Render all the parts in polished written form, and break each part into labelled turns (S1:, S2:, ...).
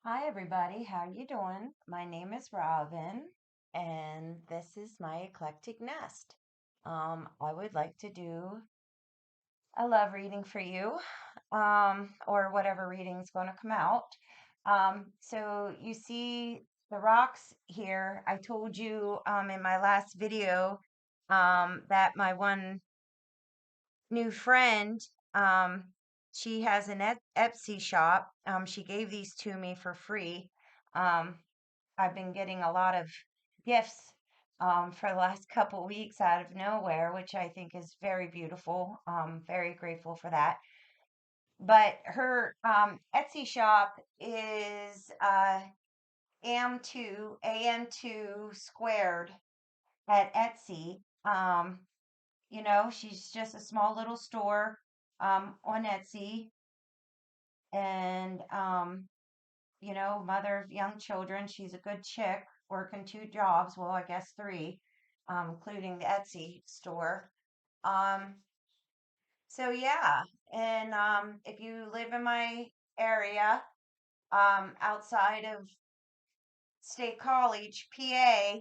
S1: Hi everybody, how you doing? My name is Robin and this is my eclectic nest. I would like to do a love reading for you, or whatever reading is going to come out. So you see the rocks here. I told you in my last video that my one new friend, um, she has an Etsy shop. She gave these to me for free. Um, I've been getting a lot of gifts for the last couple weeks out of nowhere, which I think is very beautiful. Very grateful for that. But her Etsy shop is AM2 squared at Etsy. She's just a small little store on Etsy, and mother of young children. She's a good chick, working two jobs. Well, I guess three, including the Etsy store. Um, so yeah, and if you live in my area, outside of State College, PA,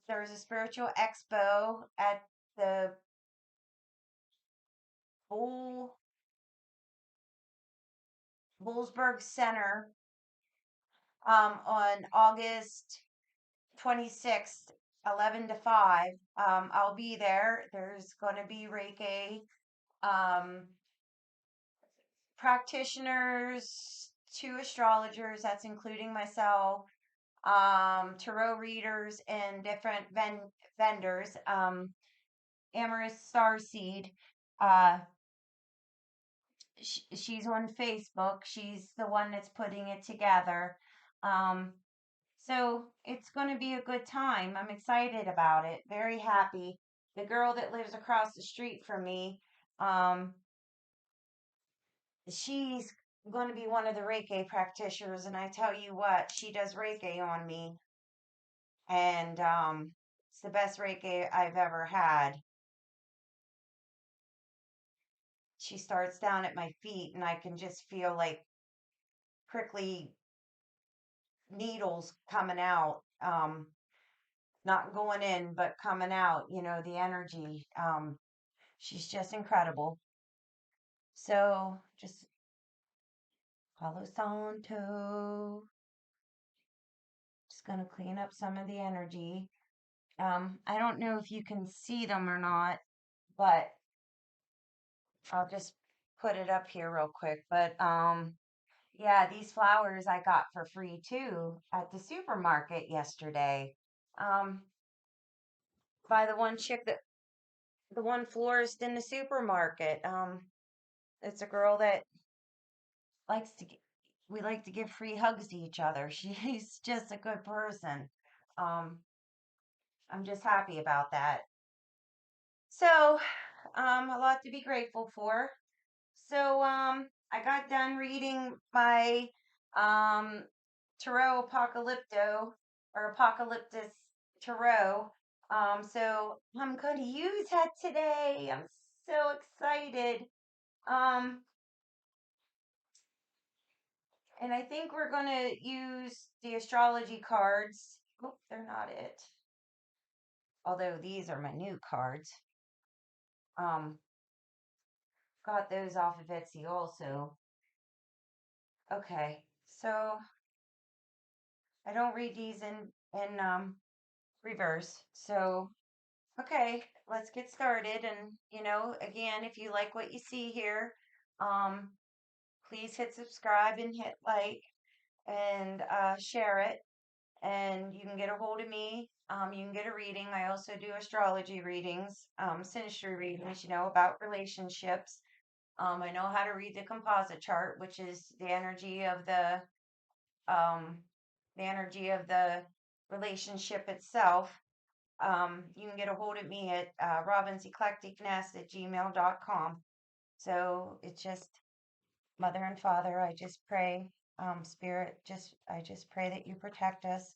S1: there's a spiritual expo at the Bull Bullsburg Center on August 26th, 11 to 5. I'll be there. There's going to be Reiki um, practitioners, two astrologers, that's including myself, tarot readers, and different vendors. Amorous Starseed, uh, she's on Facebook. She's the one that's putting it together. Um, So it's going to be a good time. I'm excited about it. Very happy. The girl that lives across the street from me, um, she's going to be one of the Reiki practitioners. And I tell you what, she does Reiki on me. And it's the best Reiki I've ever had. She starts down at my feet, and I can just feel like prickly needles coming out. Not going in, but coming out, the energy. She's just incredible. So just Palo Santo. Just gonna clean up some of the energy. I don't know if you can see them or not, but I'll just put it up here real quick. But yeah, these flowers I got for free too at the supermarket yesterday. Um, by the one florist in the supermarket. It's a girl that likes to we like to give free hugs to each other. She's just a good person. Um, I'm just happy about that. So, a lot to be grateful for. So, I got done reading my um Tarot Apocalypto or Apocalyptus Tarot. So I'm going to use that today. I'm so excited. Um, and I think we're going to use the astrology cards. Oh, they're not it. Although these are my new cards. Um, got those off of Etsy also. Okay, so I don't read these in reverse. So okay, let's get started. And again, if you like what you see here, um, please hit subscribe and hit like and share it. And you can get a hold of me. You can get a reading. I also do astrology readings, synastry readings, about relationships. I know how to read the composite chart, which is um, the energy of the relationship itself. You can get a hold of me at robinseclecticnest at gmail.com. So it's just Mother and Father, I just pray, Spirit, I just pray that you protect us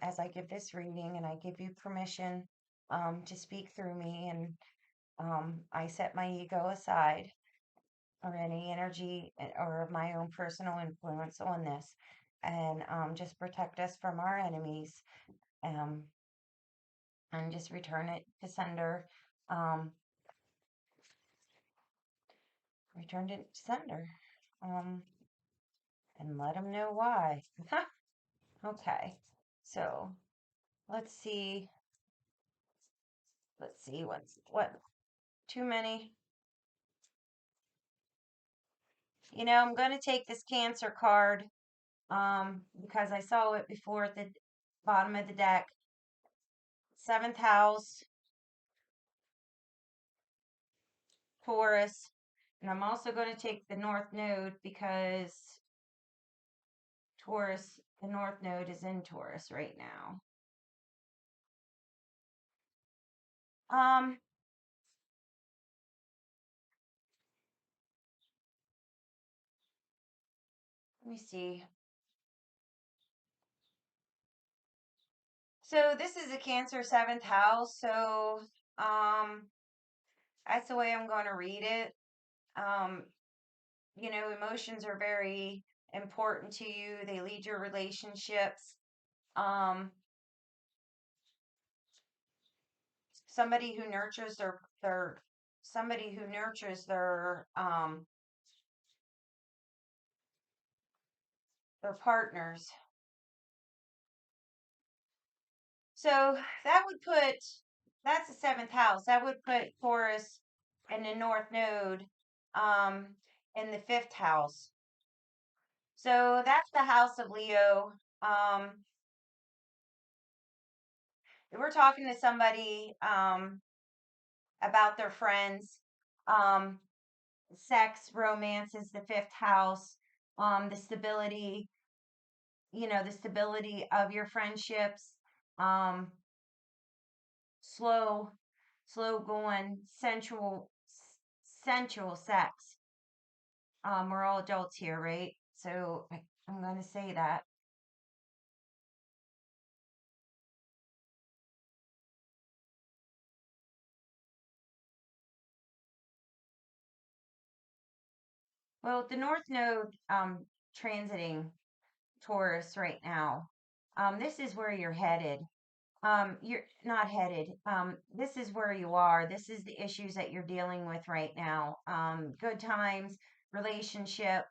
S1: as I give this reading, and I give you permission to speak through me, and I set my ego aside. or any energy or of my own personal influence on this, and just protect us from our enemies, um, and just return it to sender. Um, Returned it to sender, um, and let them know why. Okay, so let's see. Let's see what too many. I'm going to take this Cancer card, because I saw it before at the bottom of the deck. Seventh house, Taurus. And I'm also going to take the North Node because Taurus, the North Node is in Taurus right now. Um, Let me see. So this is a Cancer seventh house. So um, that's the way I'm going to read it. Um, Emotions are very important to you. They lead your relationships. Um, Somebody who nurtures their somebody who nurtures their partners. So that would put that's the seventh house. That would put Taurus in the North Node, um, in the fifth house. So that's the house of Leo. If we're talking to somebody about their friends, um, sex, romance is the fifth house. The stability, the stability of your friendships. Um, slow, slow going, sensual sex. We're all adults here, right? So I'm going to say that. Well, the North Node transiting Taurus right now. This is where you're headed. You're not headed. This is where you are. This is the issues that you're dealing with right now. Good times, relationship,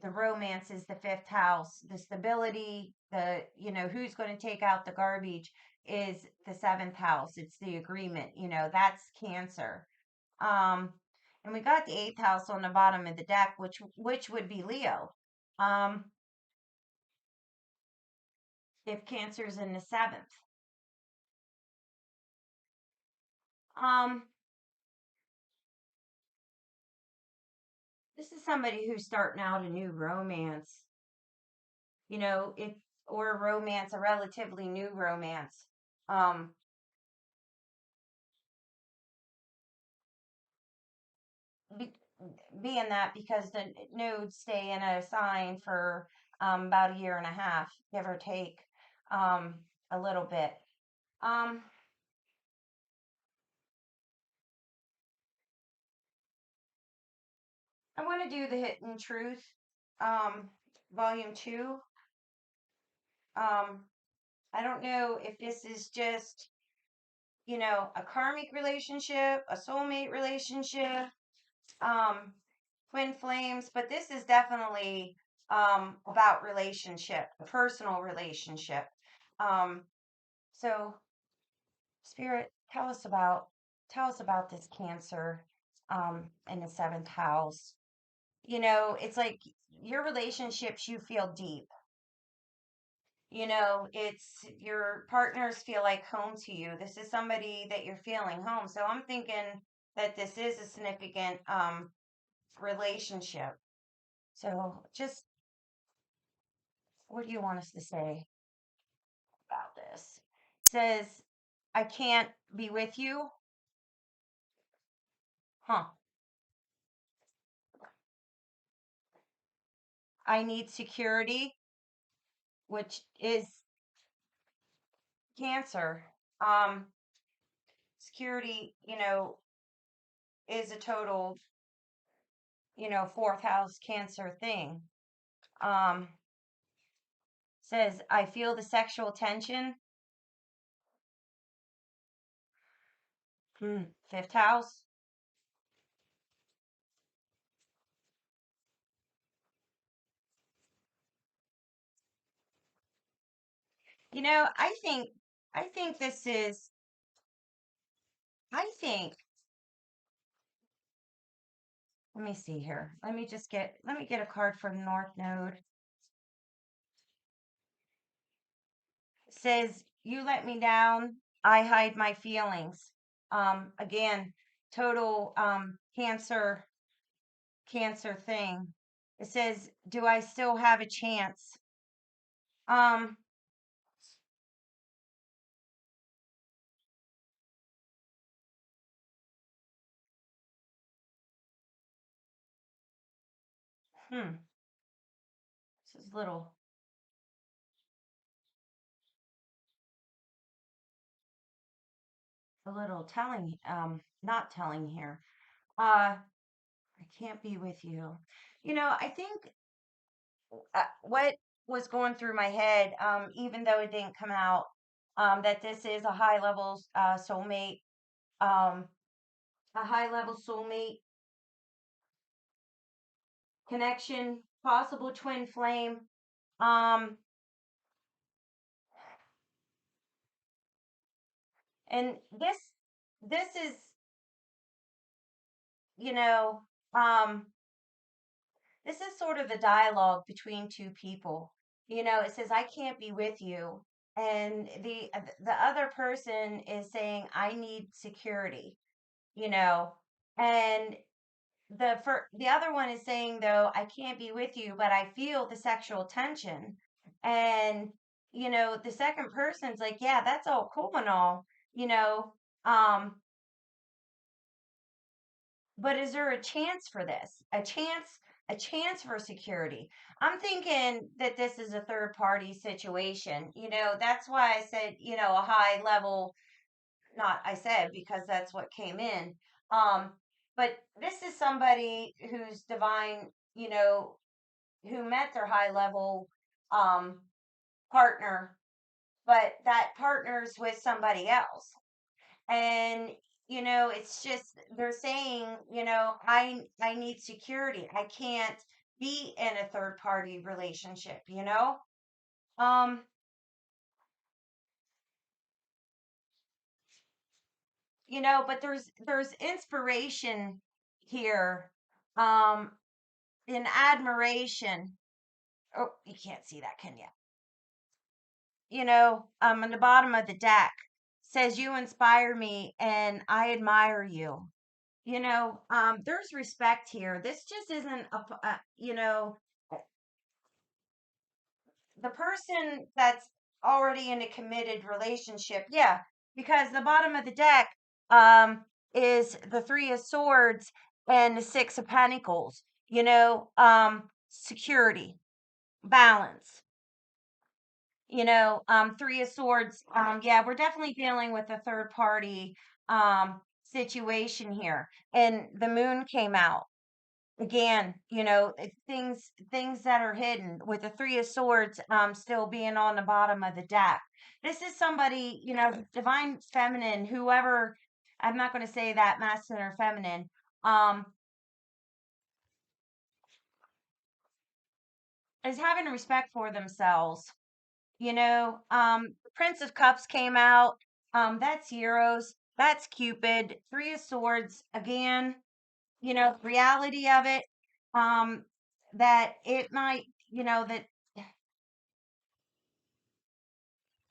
S1: the romance is the fifth house, the stability, who's going to take out the garbage is the seventh house. It's the agreement, that's Cancer. Um, and we got the eighth house on the bottom of the deck, which would be Leo. Um, if Cancer's in the seventh. Um, this is somebody who's starting out a new romance, if or a romance, a relatively new romance. Um, be, Being that because the nodes stay in a sign for about a year and a half, give or take, um, a little bit. Um, I want to do the Hidden Truth, um, volume two. Um, I don't know if this is just, a karmic relationship, a soulmate relationship, um, twin flames, but this is definitely about relationship, a personal relationship. Um, so Spirit, tell us about this Cancer in the seventh house. It's like your relationships you feel deep. It's your partners feel like home to you. This is somebody that you're feeling home. So I'm thinking that this is a significant relationship. So just what do you want us to say about this? It says, I can't be with you. Huh. I need security, which is Cancer. Um, Security, is a total fourth house Cancer thing. Um, says, I feel the sexual tension. Fifth house. I think this is, I think, let me see here. Let me get a card from North Node. It says, you let me down. I hide my feelings. Again, total cancer thing. It says, do I still have a chance? Um, hmm, this is a little telling, not telling here. I can't be with you. I think what was going through my head, even though it didn't come out, that this is soulmate, um, a high level soulmate connection, possible twin flame. Um, and this is, you know, um, this is sort of the dialogue between two people. It says, I can't be with you. And the other person is saying, I need security, you know, and the other one is saying, though, I can't be with you, but I feel the sexual tension. And, the second person's like, yeah, that's all cool and all, you know, um, but is there a chance for this? A chance for security. I'm thinking that this is a third party situation. That's why I said, a high level, not I said because that's what came in. Um, but this is somebody who's divine, who met their high level um partner, but that partner's with somebody else. And it's just they're saying, I need security. I can't be in a third party relationship. um but there's inspiration here, um in admiration. Oh, you can't see that, can you? On the bottom of the deck says, you inspire me and I admire you. There's respect here. This just isn't the person that's already in a committed relationship. Yeah, because the bottom of the deck um is the three of swords and the six of pentacles. Security, balance. Three of swords. Yeah, we're definitely dealing with a third party situation here. And the moon came out again. Things that are hidden with the three of swords still being on the bottom of the deck. This is somebody, divine feminine, whoever. I'm not going to say that masculine or feminine. Um, is having respect for themselves. Prince of Cups came out. That's Euros. That's Cupid. Three of Swords again. Reality of it. Um, that it might, that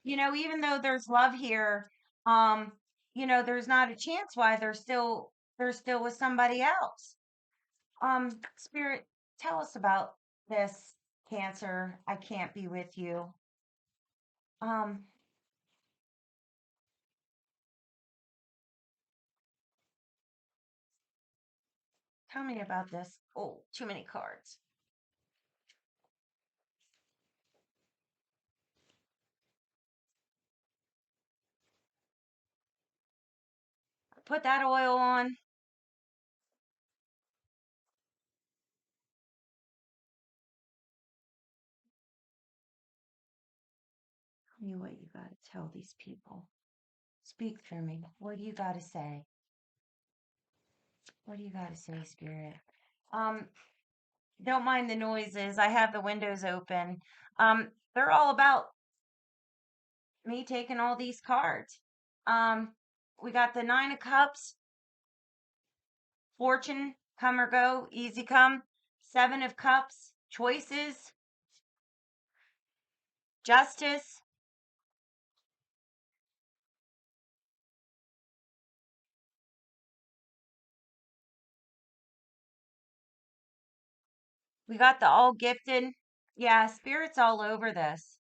S1: even though there's love here, um, there's not a chance why they're still with somebody else. Spirit, tell us about this Cancer. I can't be with you. Um, tell me about this. Oh, too many cards. Put that oil on. Tell me what you got to tell these people. Speak through me. What do you got to say? What do you got to say, Spirit? Um, don't mind the noises. I have the windows open. They're all about me taking all these cards. We got the Nine of Cups, Fortune, come or go, easy come. Seven of Cups, choices, Justice. We got the all gifted. Yeah, spirits all over this.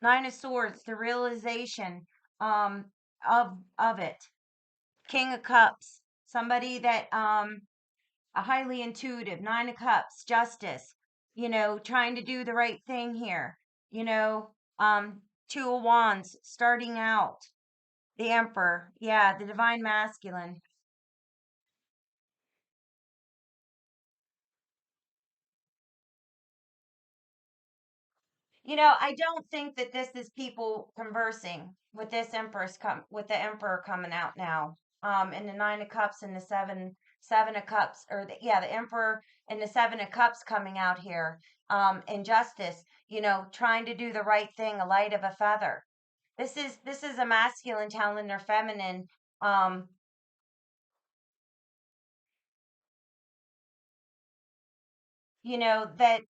S1: Nine of Swords, the realization of it. King of Cups, somebody that a highly intuitive. Nine of Cups, Justice. Trying to do the right thing here. You know, Two of Wands, starting out. The Emperor, yeah, the Divine Masculine. I don't think that this is people conversing with this with the Emperor coming out now. And the Nine of Cups and the Seven of Cups, or the Emperor and the Seven of Cups coming out here. In Justice, trying to do the right thing, a light of a feather. This is a masculine telling their feminine, um, that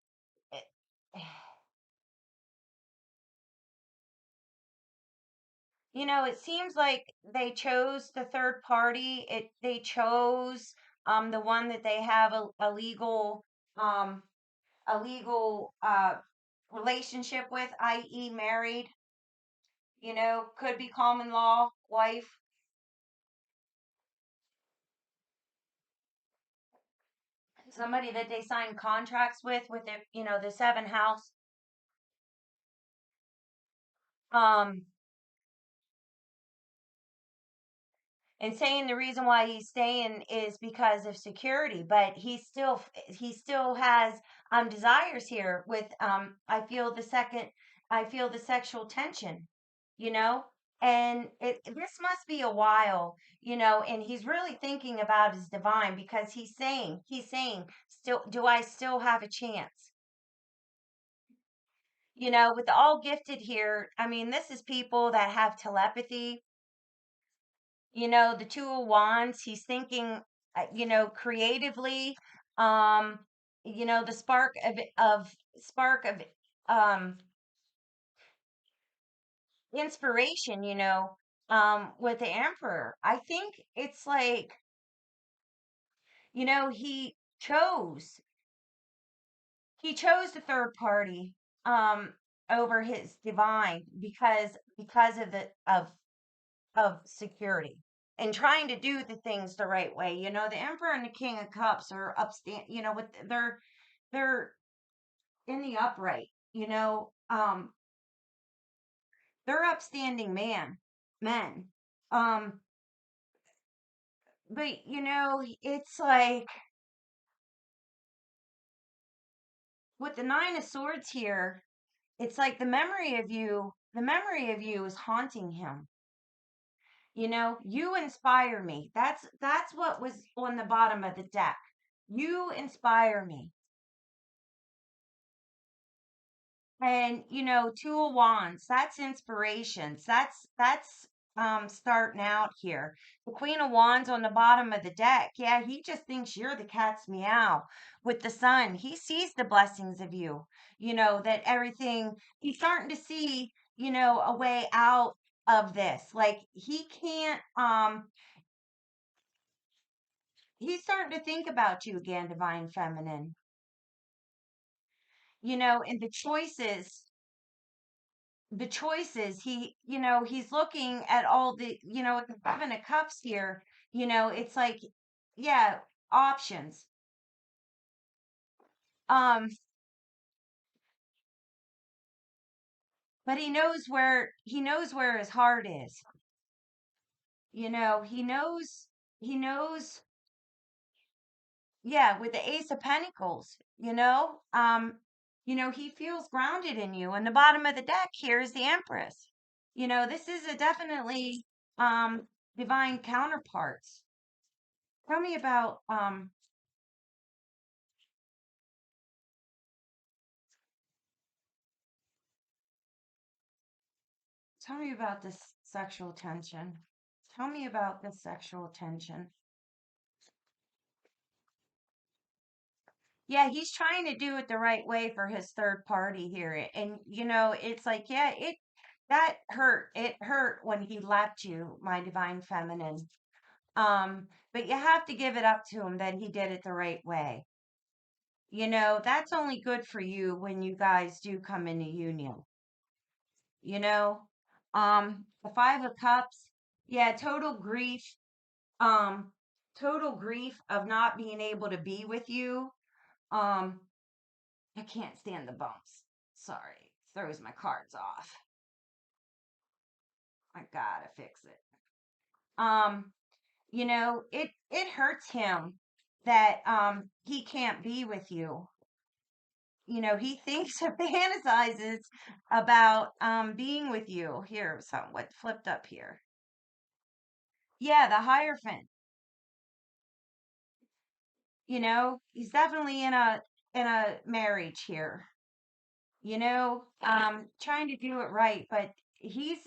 S1: it seems like they chose the third party. They chose the one that they have um a legal relationship with, i.e. married, could be common law, wife, somebody that they sign contracts with the seven house. Um and saying the reason why he's staying is because of security, but he still has desires here with I feel the sexual tension, you know and this must be a while, and he's really thinking about his divine, because he's saying, still, do I still have a chance? With the all gifted here, I mean, this is people that have telepathy. The Two of Wands, he's thinking, creatively. Um, the spark of um inspiration, with the Emperor. I think it's like, he chose he chose the third party um over his divine, because of security, and trying to do the things the right way. The Emperor and the King of Cups are upstand. With they're in the upright. They're upstanding men. Um, but it's like with the Nine of Swords here, it's like the memory of you is haunting him. You inspire me. That's what was on the bottom of the deck. You inspire me. And Two of Wands, that's inspirations. That's starting out here. The Queen of Wands on the bottom of the deck. Yeah, he just thinks you're the cat's meow. With the Sun, he sees the blessings of you. That everything, he's starting to see, a way out of this. Like, he's starting to think about you again, divine feminine. And the choices, he's looking at all at the Seven of Cups here. It's like, yeah, options. um but he knows where his heart is. He knows. Yeah, with the Ace of Pentacles, he feels grounded in you, and the bottom of the deck here is the Empress. This is a definitely divine counterparts. Tell me about tell me about this sexual tension. Tell me about this sexual tension. Yeah, he's trying to do it the right way for his third party here. And it's like, yeah, that hurt. It hurt when he left you, my divine feminine. But you have to give it up to him that he did it the right way. That's only good for you when you guys do come into union. You know? The Five of Cups, yeah, um, total grief of not being able to be with you. Um, I can't stand the bumps. Sorry, throws my cards off. I gotta fix it. Um, it hurts him that he can't be with you. He thinks and fantasizes about being with you. Here, what flipped up here? Yeah, the Hierophant. He's definitely in a marriage here. Trying to do it right, but he's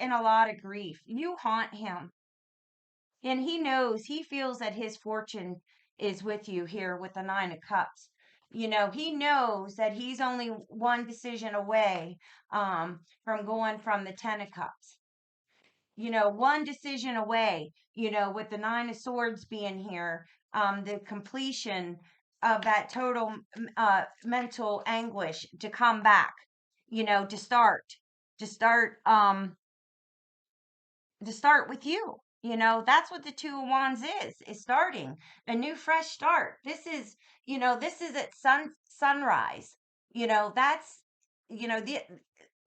S1: in a lot of grief. You haunt him, and he feels that his fortune is with you here with the Nine of Cups. He knows that he's only one decision away from going from the Ten of Cups. One decision away, with the Nine of Swords being here, the completion of that total mental anguish to come back, to start with you. That's what the Two of Wands is starting a new fresh start. This is at sunrise. That's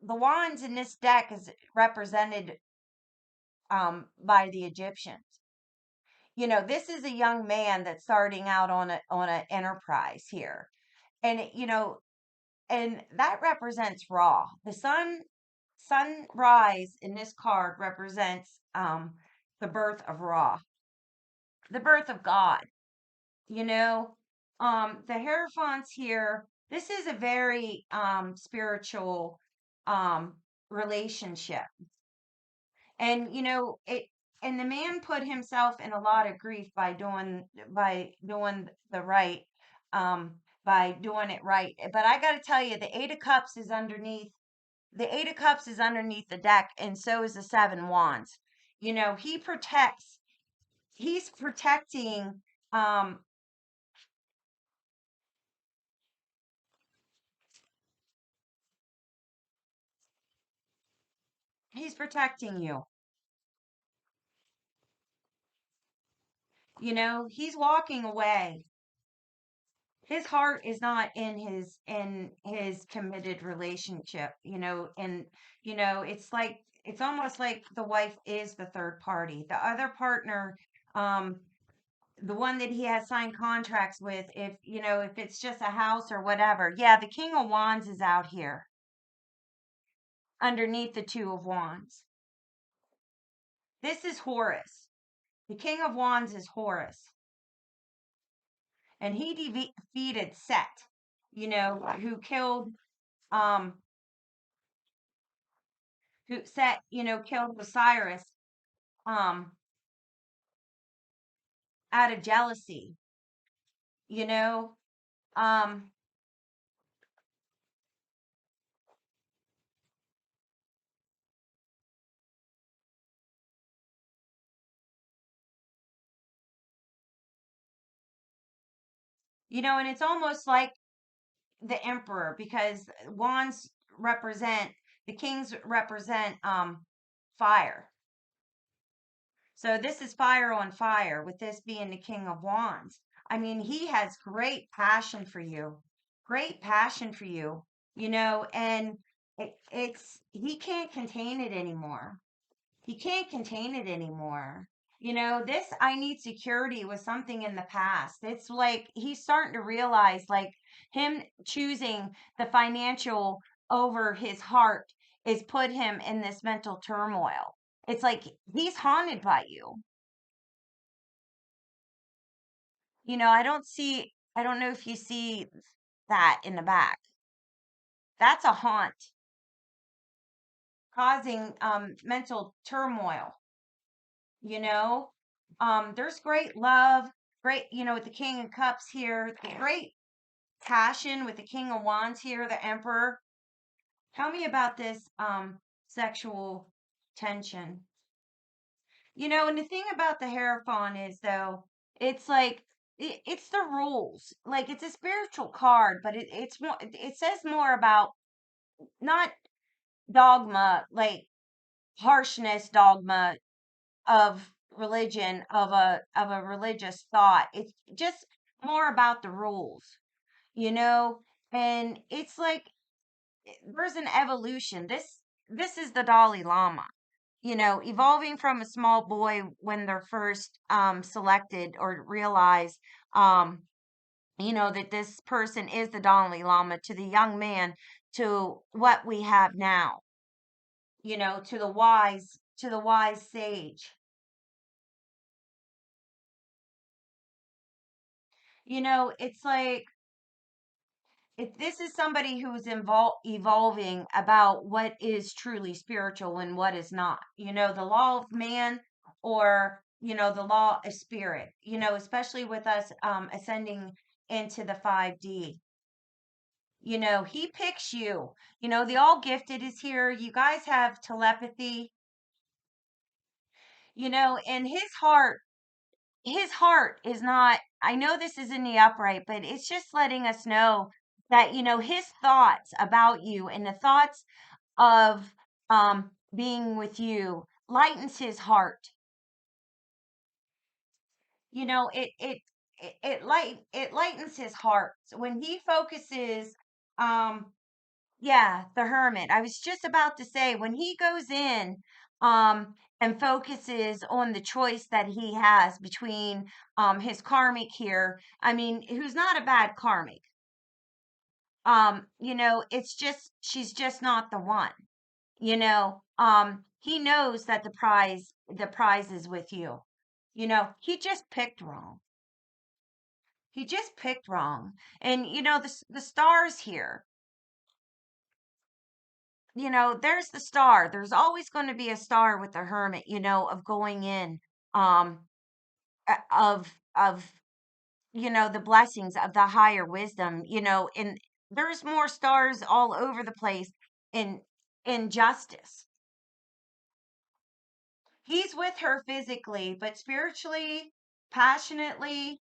S1: the wands in this deck is represented by the Egyptians. This is a young man that's starting out on a enterprise here. And that represents Ra. The sunrise in this card represents the birth of Ra, the birth of God. The Hierophants here, this is a very spiritual um relationship. And the man put himself in a lot of grief by doing the right, by doing it right. But I got to tell you, the Eight of Cups is underneath. The Eight of Cups is underneath the deck, and so is the Seven Wands. He protects. He's protecting. Um, he's protecting you. He's walking away. His heart is not in his committed relationship. And it's almost like the wife is the third party. The other partner, um the one that he has signed contracts with, if it's just a house or whatever. Yeah, the King of Wands is out here underneath the Two of Wands. This is Horus. The King of Wands is Horus, and he defeated Set, who killed um who Set, killed Osiris um out of jealousy. you know um and it's almost like the emperor, because wands represent the kings represent fire. So this is fire on fire, with this being the King of Wands. I mean, he has great passion for you, great passion for you, and he can't contain it anymore. He can't contain it anymore. This I need security was something in the past. It's like he's starting to realize, like, him choosing the financial over his heart is put him in this mental turmoil. It's like he's haunted by you. I don't know if you see that in the back. That's a haunt causing mental turmoil, you know? There's great love, great, with the King of Cups here, great passion with the King of Wands here, the Emperor. Tell me about this sexual tension. And the thing about the Hierophant is though, it's like it's the rules. Like it's a spiritual card, but it's more it says more about not dogma, like harshness dogma of religion, of a religious thought. It's just more about the rules, you know? And it's like there's an evolution. This is the Dalai Lama, evolving from a small boy when they're first selected or realize um that this person is the Dalai Lama, to the young man, to what we have now, to the wise sage. It's like if this is somebody who's evolving about what is truly spiritual and what is not, the law of man, or the law of spirit, especially with us ascending into the 5D. He picks you. The all gifted is here. You guys have telepathy, and his heart is not, I know this is in the upright, but it's just letting us know that, his thoughts about you and the thoughts of being with you lightens his heart. It lightens his heart. So when he focuses, um, yeah, the hermit. I was just about to say when he goes in and focuses on the choice that he has between his karmic here. I mean, who's not a bad karmic. It's just she's just not the one. He knows that the prize is with you. He just picked wrong. He just picked wrong. And the stars here, there's the star. There's always going to be a star with the hermit, of going in, um, of the blessings of the higher wisdom, and there's more stars all over the place in justice. He's with her physically, but spiritually, passionately,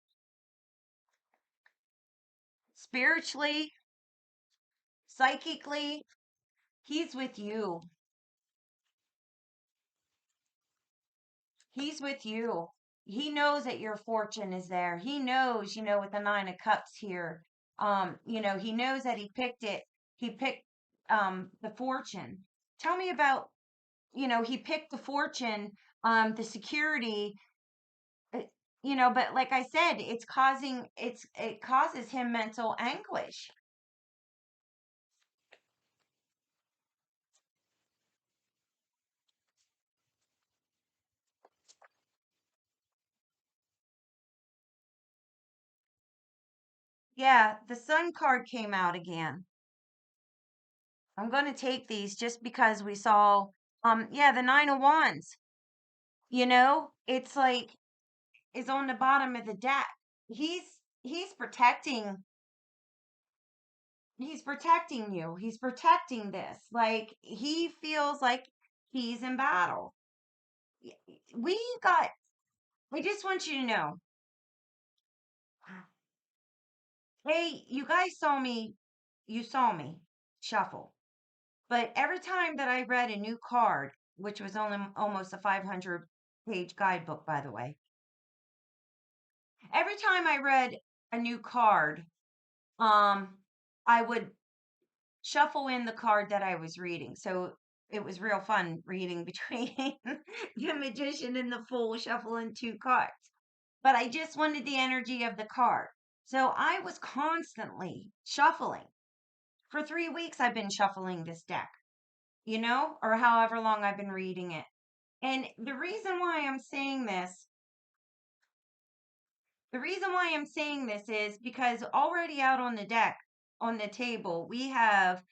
S1: spiritually, psychically, he's with you. He's with you. He knows that your fortune is there. He knows, with the 9 of Cups here. He knows that he picked it. He picked the fortune. Tell me about, he picked the fortune, the security, uh, but like I said, it causes him mental anguish. Yeah, the Sun card came out again. I'm going to take these just because we saw, yeah, the 9 of Wands. It's like is on the bottom of the deck. He's protecting. He's protecting you. He's protecting this. Like he feels like he's in battle. Y- We got. I just want you to know. Hey, you guys saw me. You saw me shuffle. But every time that I read a new card, which was only almost a 500-page guidebook, by the way, every time I read a new card, um, I would shuffle in the card that I was reading. So it was real fun reading between the magician and the fool, shuffling 2 cards. But I just wanted the energy of the card. So I was constantly shuffling. For 3 weeks, I've been shuffling this deck. or however long I've been reading it. And the reason why I'm saying this is because already out on the deck, on the table, we have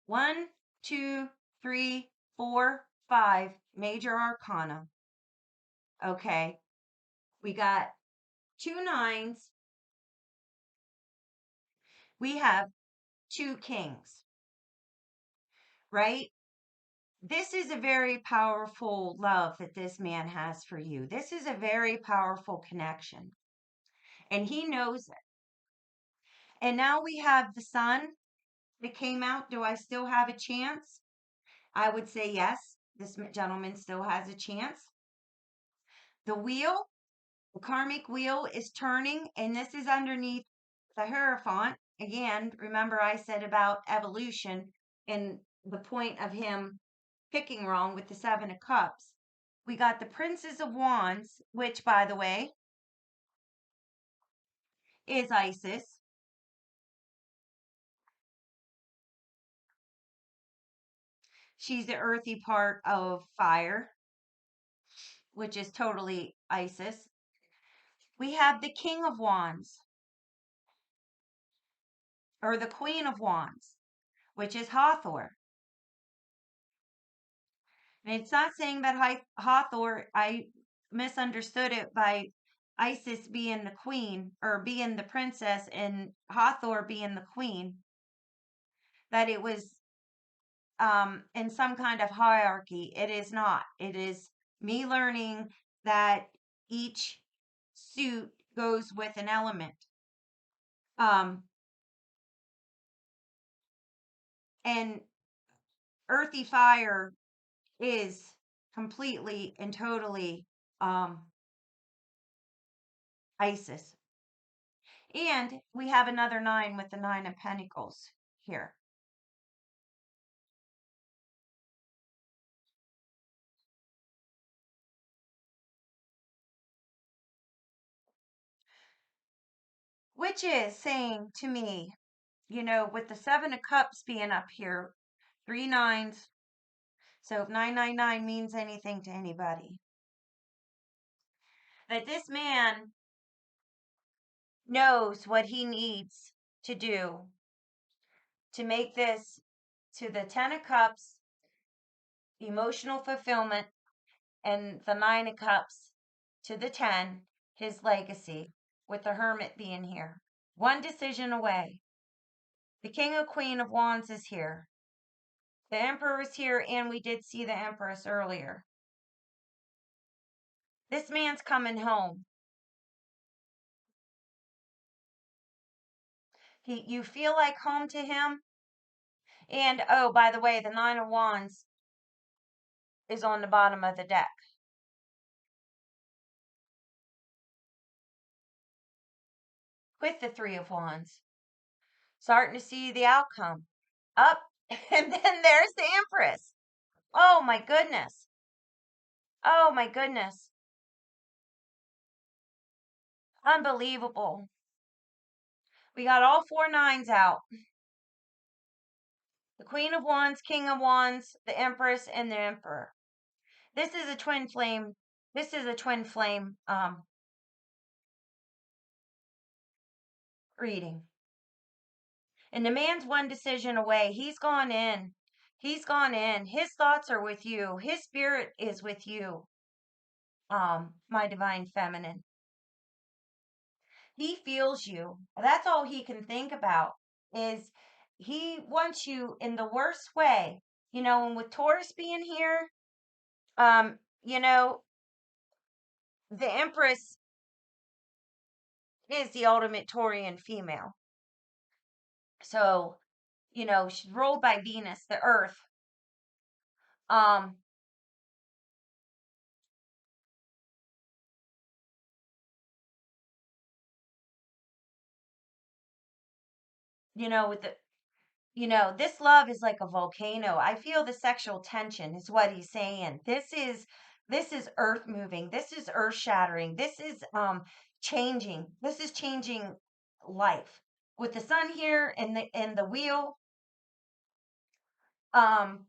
S1: one, two, three, four, five major arcana. Okay. We got two nines. We have two kings, right? This is a very powerful love that this man has for you. This is a very powerful connection, and he knows it. And now we have the sun that came out. Do I still have a chance? I would say yes. This gentleman still has a chance. The wheel, the karmic wheel is turning, and this is underneath the Hierophant. Again, remember I said about evolution and the point of him picking wrong with the Seven of Cups. We got the Princess of Wands, which, by the way, is Isis. She's the earthy part of fire, which is totally Isis. We have the King of Wands, or the Queen of Wands, which is Hathor. And it's not saying that Hathor, I misunderstood it by Isis being the queen or being the princess and Hathor being the queen, that it was in some kind of hierarchy. It is not. It is me learning that each suit goes with an element. Um, and earthy fire is completely and totally Isis. And we have another nine with the Nine of Pentacles here. Which is saying to me, with the Seven of Cups being up here, three nines. So if 999 means anything to anybody, that this man knows what he needs to do to make this to the Ten of Cups, emotional fulfillment, and the Nine of Cups to the 10, his legacy, with the Hermit being here. One decision away. The King of Queen of Wands is here. The Emperor is here, and we did see the Empress earlier. This man's coming home. You feel like home to him. And oh, by the way, the Nine of Wands is on the bottom of the deck. With the Three of Wands. Starting to see the outcome. Up, and then there's the Empress. Oh my goodness. Oh my goodness. Unbelievable. We got all four nines out. The Queen of Wands, King of Wands, the Empress, and the Emperor. This is a twin flame. This is a twin flame reading. And the man's one decision away. He's gone in. He's gone in. His thoughts are with you. His spirit is with you. My divine feminine. He feels you. That's all he can think about is he wants you in the worst way. And with Taurus being here, um, you know, the Empress is the ultimate Taurian female. So, she's ruled by Venus, the earth. Um, with the this love is like a volcano. I feel the sexual tension is what he's saying. This is earth moving. This is earth shattering. This is changing. This is changing life. With the sun here and the wheel, um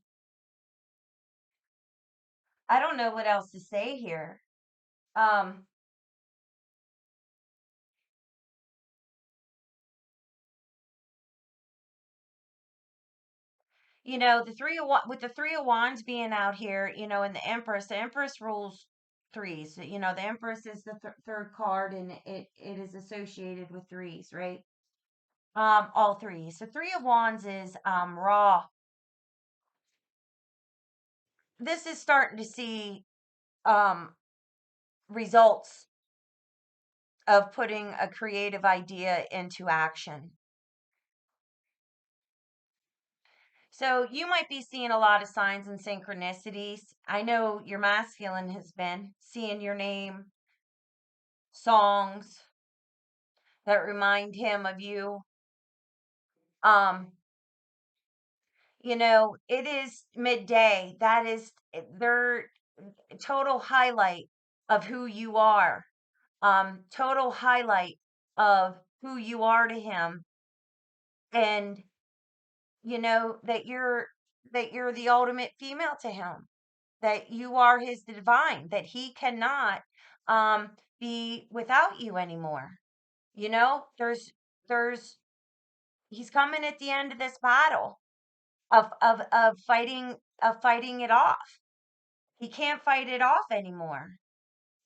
S1: I don't know what else to say here. Um, the three of with the three of wands being out here, and the Empress rules threes. The Empress is the third card, and it is associated with threes, right? All threes. The three of wands is raw. This is starting to see um results of putting a creative idea into action. So you might be seeing a lot of signs and synchronicities. I know your masculine has been seeing your name, songs that remind him of you. Um, it is midday. That is their total highlight of who you are. Total highlight of who you are to him. And that you're the ultimate female to him, that you are his divine, that he cannot be without you anymore. There's he's coming at the end of this battle of fighting it off. He can't fight it off anymore,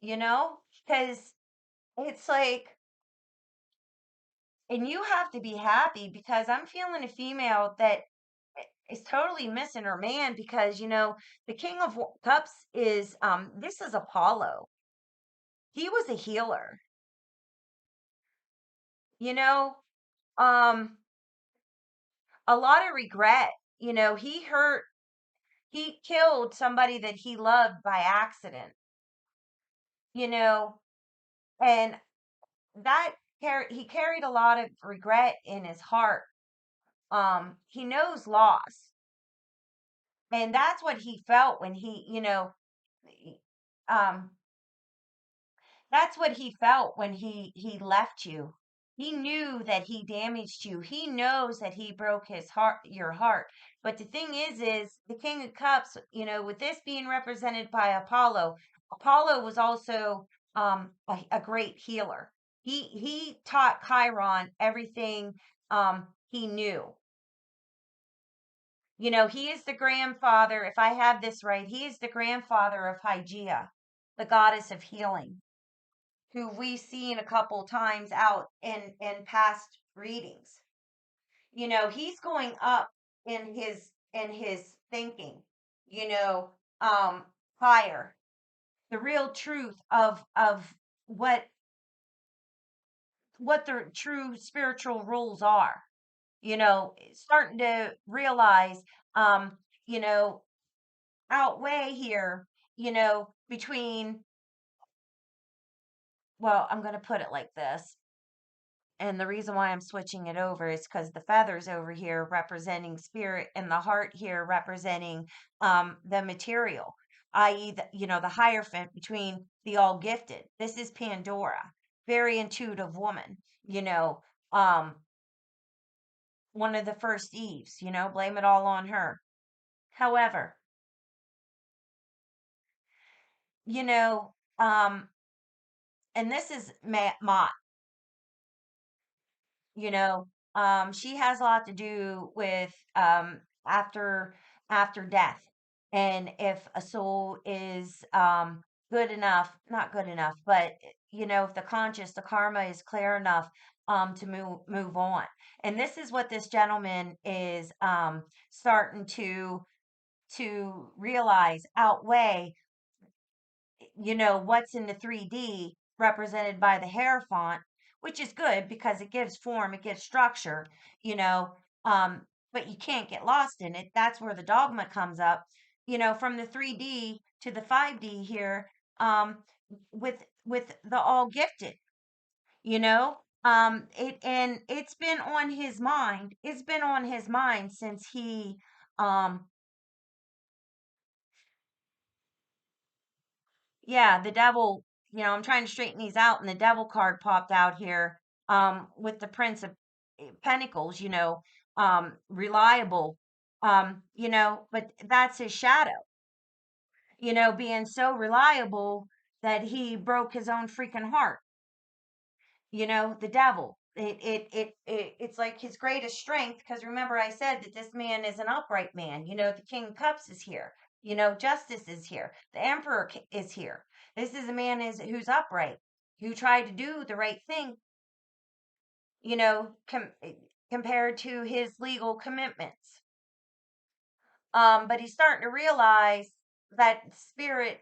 S1: because it's like, and you have to be happy, because I'm feeling a female that is totally missing her man, because the king of cups is this is Apollo. He was a healer, you know um a lot of regret. He killed somebody that he loved by accident, you know and that he carried a lot of regret in his heart. He knows loss, and that's what he felt when um that's what he felt when he left you. He knew that he damaged you. He knows that he broke your heart. But the thing is the King of Cups, with this being represented by Apollo, Apollo was also a great healer. He taught Chiron everything he knew. He is the grandfather, if I have this right, he is the grandfather of Hygeia, the goddess of healing, who we've seen a couple times out in past readings. He's going up in his thinking, you know, um, higher. The real truth of what the true spiritual rules are. Starting to realize, um, you know, outweigh here, between, well, I'm going to put it like this. And the reason why I'm switching it over is because the feathers over here representing spirit, and the heart here representing the material, i.e., the hierophant between the all gifted. This is Pandora, very intuitive woman, um, one of the first Eves, blame it all on her. However, you know, um, and this is Mott. you know she has a lot to do with after death, and if a soul is good enough, not good enough, but if the karma is clear enough to move on. And this is what this gentleman is starting to realize, outweigh what's in the 3D represented by the hair font, which is good because it gives form, it gives structure, you know, um, but you can't get lost in it. That's where the dogma comes up, from the 3D to the 5D here, with the all gifted, it's been on his mind. It's been on his mind since he um Yeah, the devil, I'm trying to straighten these out, and the devil card popped out here with the Prince of Pentacles, reliable, but that's his shadow. being so reliable that he broke his own freaking heart. The devil. It's like his greatest strength, because remember I said that this man is an upright man. The King of Cups is here. Justice is here. The Emperor is here. This is a man who's upright, who tried to do the right thing, you know, com- compared to his legal commitments. But he's starting to realize that spirit,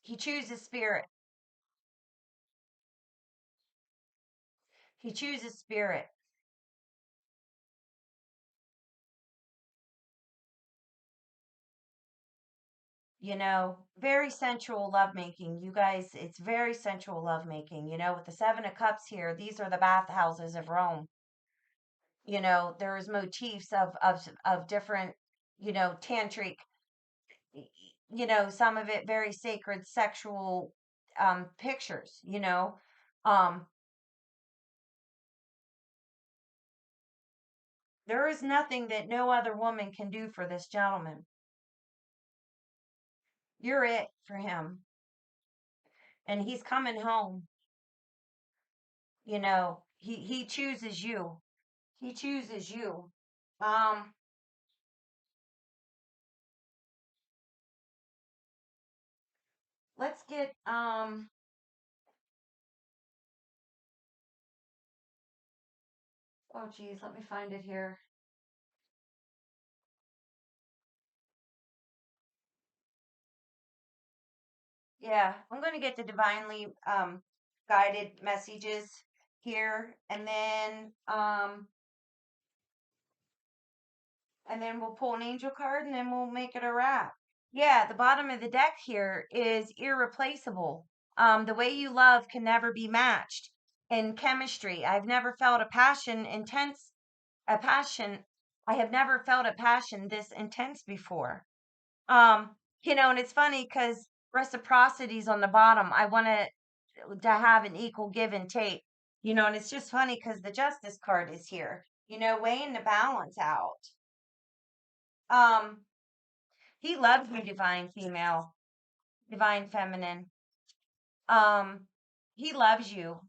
S1: he chooses spirit. He chooses spirit. Very sensual lovemaking. You guys, it's very sensual lovemaking. With the Seven of Cups here, these are the bathhouses of Rome. There's motifs of different, tantric, some of it very sacred sexual pictures. Um, there is nothing that no other woman can do for this gentleman. You're it for him, and he's coming home. He chooses you. He chooses you. Um, let's get oh geez, let me find it here. Yeah, I'm gonna get the divinely guided messages here, and then we'll pull an angel card, and then we'll make it a wrap. Yeah, the bottom of the deck here is irreplaceable. The way you love can never be matched. In chemistry, I've never felt a passion. I have never felt a passion this intense before. And it's funny because reciprocity's on the bottom. I want to have an equal give and take. And it's just funny because the justice card is here, weighing the balance out. Um, he loves you, divine female, divine feminine. Um, he loves you.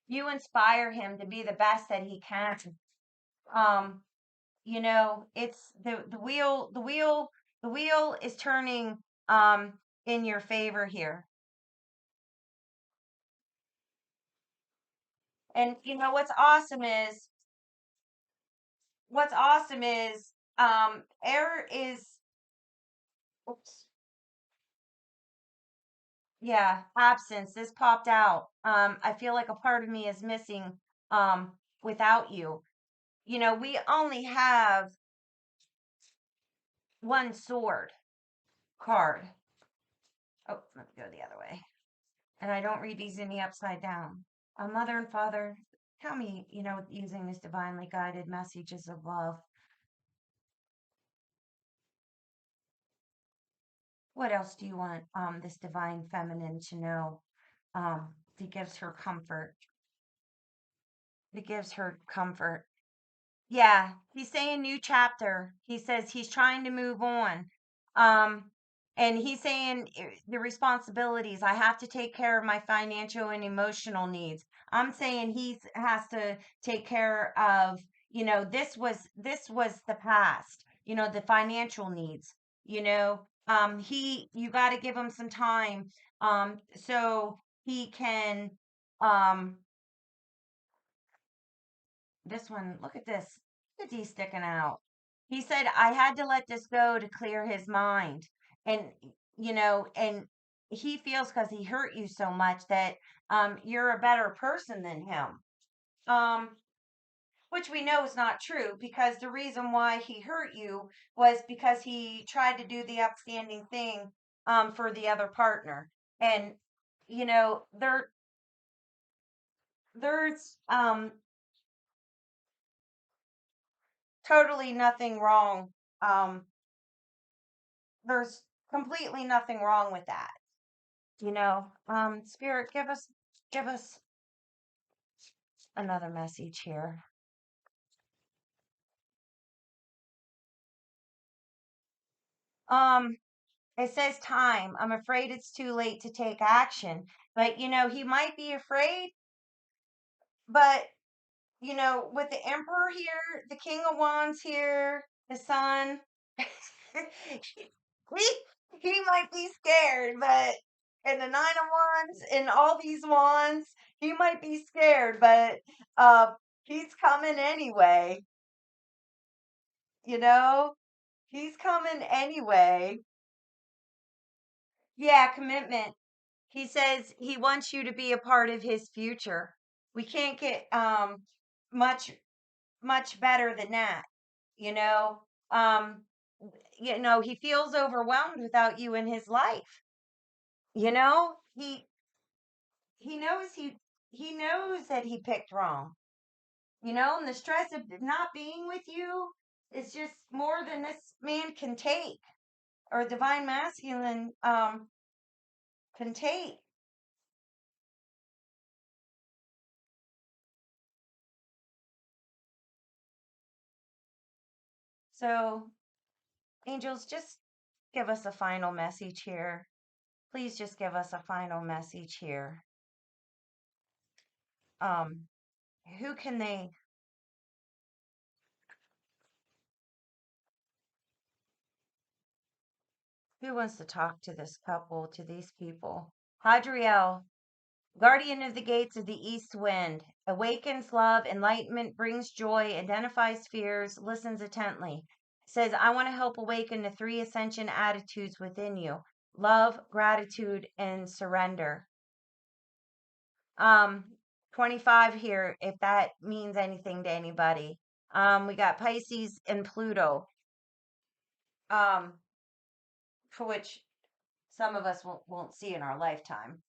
S1: You inspire him to be the best that he can. Um, it's the wheel is turning in your favor here. And what's awesome is air is, oops, yeah, absence. This popped out. I feel like a part of me is missing without you. We only have one sword card. Oh, let me go the other way. And I don't read these in the upside down. Mother and Father, tell me, using this divinely guided messages of love, what else do you want this divine feminine to know? That gives her comfort. That gives her comfort. Yeah, he's saying new chapter. He says he's trying to move on. Um, and he's saying the responsibilities. I have to take care of my financial and emotional needs. I'm saying he has to take care of, this was the past, the financial needs, you got to give him some time so he can um this one, look at this. Look at these sticking out. He said, I had to let this go to clear his mind. And, and he feels because he hurt you so much that you're a better person than him. Um, which we know is not true, because the reason why he hurt you was because he tried to do the upstanding thing for the other partner. And, there's totally nothing wrong. There's completely nothing wrong with that. Spirit, give us another message here. Um, it says time. I'm afraid it's too late to take action. But he might be afraid, but with the Emperor here, the King of Wands here, the Sun, he might be scared, but and the Nine of Wands and all these wands, he might be scared, but uh he's coming anyway, you know? He's coming anyway. Yeah, commitment. He says he wants you to be a part of his future. We can't get much much better than that, you know. Um he feels overwhelmed without you in his life. He knows he knows that he picked wrong. And the stress of not being with you is just more than this man can take, or divine masculine can take. So, angels, just give us a final message here. Please just give us a final message here. Um, who can they who wants to talk to this couple, to these people? Hadriel, guardian of the gates of the east wind, awakens love, enlightenment, brings joy, identifies fears, listens intently. Says, I want to help awaken the three ascension attitudes within you: love, gratitude, and surrender. Um, 25 here, if that means anything to anybody. We got Pisces and Pluto, um, for which some of us won't see in our lifetime,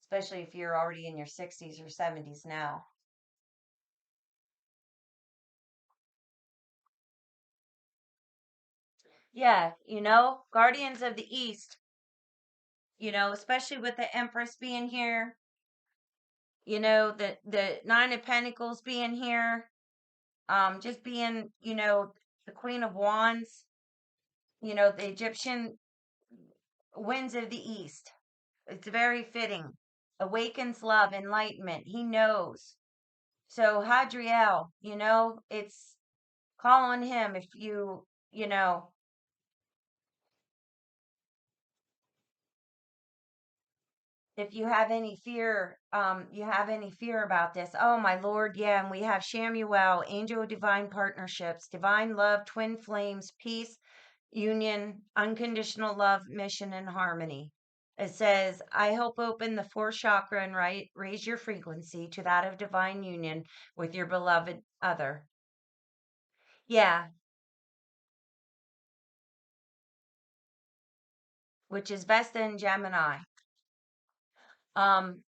S1: especially if you're already in your 60s or 70s now. Yeah, Guardians of the East, especially with the Empress being here, the Nine of Pentacles being here, just being, the Queen of Wands, the Egyptian winds of the East. It's very fitting. Awakens love, enlightenment. He knows. So Hadriel, it's call on him if you know, if you have any fear about this. Oh my Lord, yeah, and we have Shamuel, angel of divine partnerships, divine love, twin flames, peace, union, unconditional love, mission, and harmony. It says, I help open the fourth chakra and raise your frequency to that of divine union with your beloved other. Yeah, which is Vesta and Gemini. Um,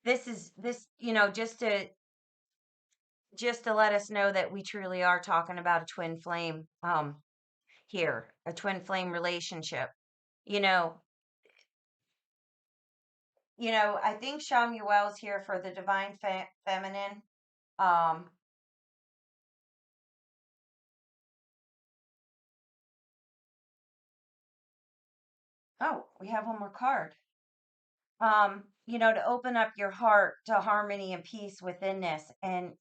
S1: this, just to let us know that we truly are talking about a twin flame here, a twin flame relationship. You know, I think Shamuel's here for the divine feminine. Um, oh, we have one more card. To open up your heart to harmony and peace within this, and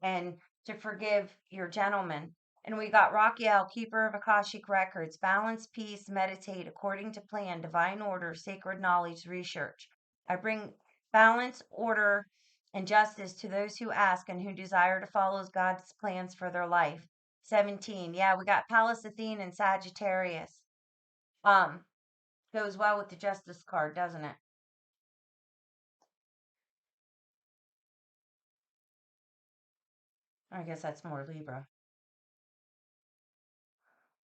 S1: to forgive your gentleman. And we got Raquiel, keeper of Akashic records, balance, peace, meditate according to plan, divine order, sacred knowledge, research. I bring balance, order, and justice to those who ask and who desire to follow God's plans for their life. 17. Yeah, we got Pallas Athene and Sagittarius. Um, Goes well with the justice card, doesn't it? I guess that's more Libra.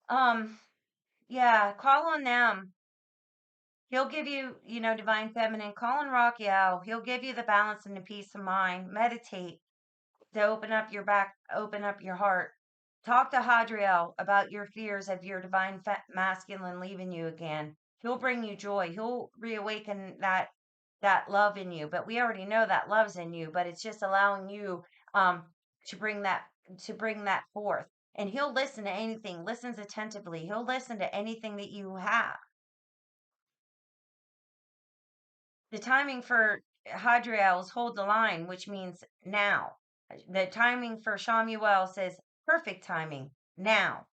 S1: Um, yeah, call on them. He'll give you, divine feminine. Call on Raquiel. He'll give you the balance and the peace of mind. Meditate to open up your heart. Talk to Hadriel about your fears of your divine masculine leaving you again. He'll bring you joy. He'll reawaken that love in you. But we already know that love's in you, but it's just allowing you um to bring that forth. And he'll listen to anything, listens attentively. He'll listen to anything that you have. The timing for Hadriel is hold the line, which means now. The timing for Shamuel says perfect timing, now.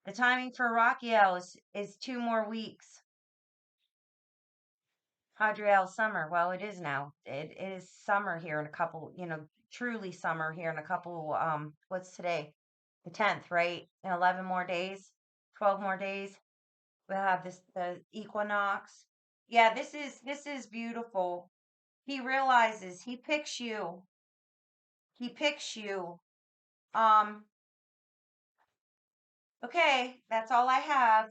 S1: The timing for Rachiel is 2 more weeks. Hadriel summer. Well, it is now. It is summer here in a couple, truly summer here in a couple, what's today? The 10th, right? In 11 more days, 12 more days. We'll have the equinox. Yeah, this is beautiful. He realizes he picks you. He picks you. Um, okay, that's all I have.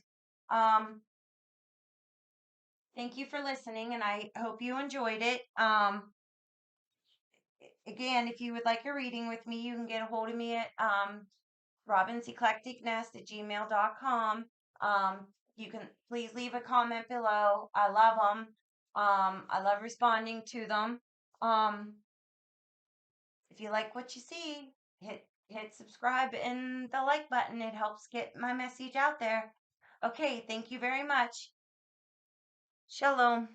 S1: Um, thank you for listening, and I hope you enjoyed it. Again, if you would like a reading with me, you can get a hold of me at robinseclecticnest at gmail.com. You can please leave a comment below. I love them. I love responding to them. Um, if you like what you see, hit subscribe and the like button. It helps get my message out there. Okay, thank you very much. Shalom.